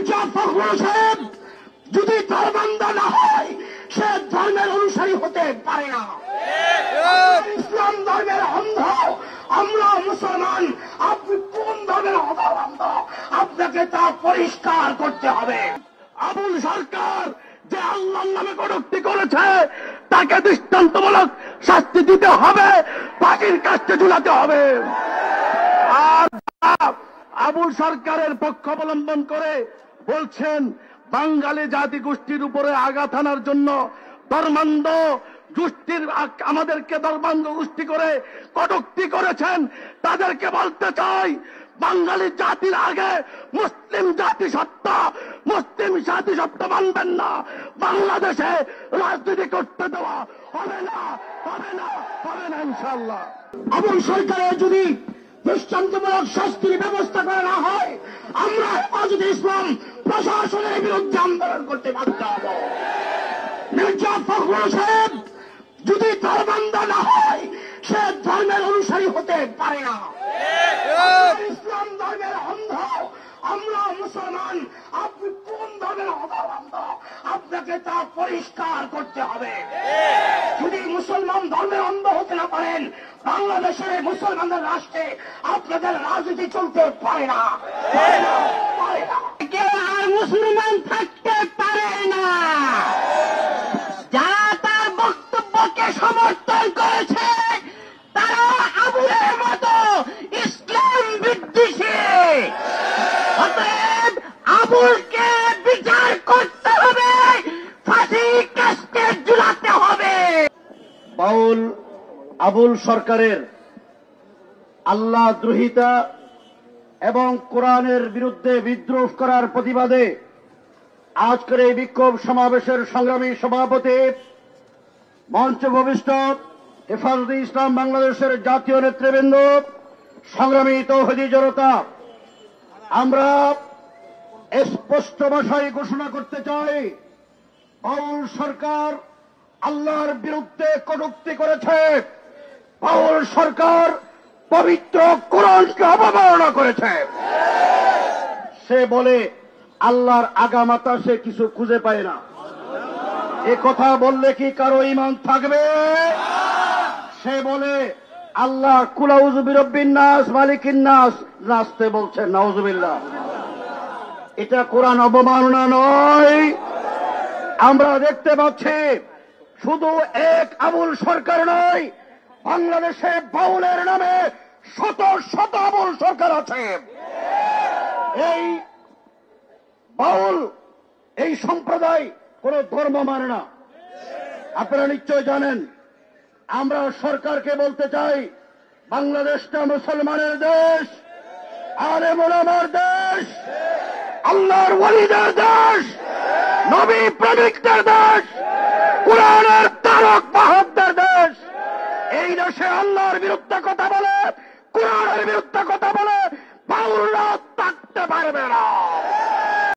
মির্জা ফখরুল সাহেব যদি ধর্মান্ধ না হয় সে ধর্মের অনুসারী হতে পারে না। ইসলাম ধর্মের অন্ধ, আমরা মুসলমান। আপনি কোন ধর্মের অন্ধ? আপনাকে তা পরিষ্কার করতে হবে। আবুল সরকার যে আল্লাহর নামে কটূক্তি করেছে তাকে দৃষ্টান্তমূলক শাস্তি দিতে হবে, ফাঁসির কাস্টে ঝুলাতে হবে। আর আবুল সরকারের পক্ষ অবলম্বন করে বলছেন বাঙালি জাতি গোষ্ঠীর উপরে আঘাত আনার জন্য ধর্মান্ধ গোষ্ঠীর আমাদেরকে ধর্মান্ধ গোষ্ঠী করে কটূক্তি করেছেন, তাদেরকে বলতে চাই বাঙালি জাতির আগে মুসলিম জাতিসত্তা, মুসলিম জাতিসত্তা মানবেন না। বাংলাদেশে রাজনীতি করতে দেওয়া হবে না, হবে না, হবে না ইনশাআল্লাহ। আবুল সরকারের যদি দৃষ্টান্তমূলক শাস্তির ব্যবস্থা করা না হয়, আমরা হেফাজতে ইসলাম প্রশাসনের বিরুদ্ধে আন্দোলন করতে বাধ্য হব। মির্জা ফখরুল সাহেব যদি ধর্মান্ধ না হয় সে ধর্মের অনুসারী হতে পারে না। ইসলাম ধর্মের অন্ধ, আমরা মুসলমান। আপনি কোন ধর্মের অন্ধ? আপনাকে তা পরিষ্কার করতে হবে। যদি মুসলমান ধর্মের অন্ধ হতে না পারেন, বাংলাদেশের মুসলমানদের রাষ্ট্রে আপনাদের রাজনীতি চলতে পারে না, পারে না। কেউ আর মুসলমান থাকতে পারে না। যারা তার বক্তব্যকে সমর্থন করেছে তারা আবুলের মতো ইসলাম বিদ্বেষী। অতএব আবুলকে বিচার করতে হবে, ফাঁসি কাস্টে ঝুলাতে হবে। বাউল আবুল সরকারের আল্লাহ দ্রোহিতা এবং কোরআনের বিরুদ্ধে বিদ্রোহ করার প্রতিবাদে আজকের এই বিক্ষোভ সমাবেশের সংগ্রামী সভাপতি, মঞ্চ ভবিষ্ঠ হেফাজতে ইসলাম বাংলাদেশের জাতীয় নেতৃবৃন্দ, সংগ্রামী তৌহিদি জনতা, আমরা স্পষ্ট ভাষায় ঘোষণা করতে চাই বাউল সরকার আল্লাহর বিরুদ্ধে কটূক্তি করেছে। বাউল সরকার পবিত্র কোরআনকে অবমাননা করেছে। সে বলে আল্লাহর আগামাতা সে কিছু খুঁজে পায় না। এ কথা বললে কি কারো ঈমান থাকবে? সে বলে আল্লাহ কুলাউযু বিরব্বিন নাস মালিকিন নাস, নাচতে বলছে নাউযুবিল্লাহ। এটা কোরআন অবমাননা নয়। আমরা দেখতে পাচ্ছি শুধু এক আবুল সরকার নয়, বাংলাদেশে বাউলের নামে শত শত আবুল সরকার আছে। এই বাউল এই সম্প্রদায় কোন ধর্ম মানে না, আপনারা নিশ্চয় জানেন। আমরা সরকারকে বলতে চাই বাংলাদেশটা মুসলমানের দেশ, আলেম ওলামার দেশ, আল্লাহর ওয়ালিদের দেশ, নবী প্রেমিকদের দেশ, কোরআনের তারক বাহকদের দেশ। এই দেশে আল্লাহর বিরুদ্ধে কথা বলে, কোরআনের বিরুদ্ধে কথা বলে বাউলরা থাকতে পারবে না।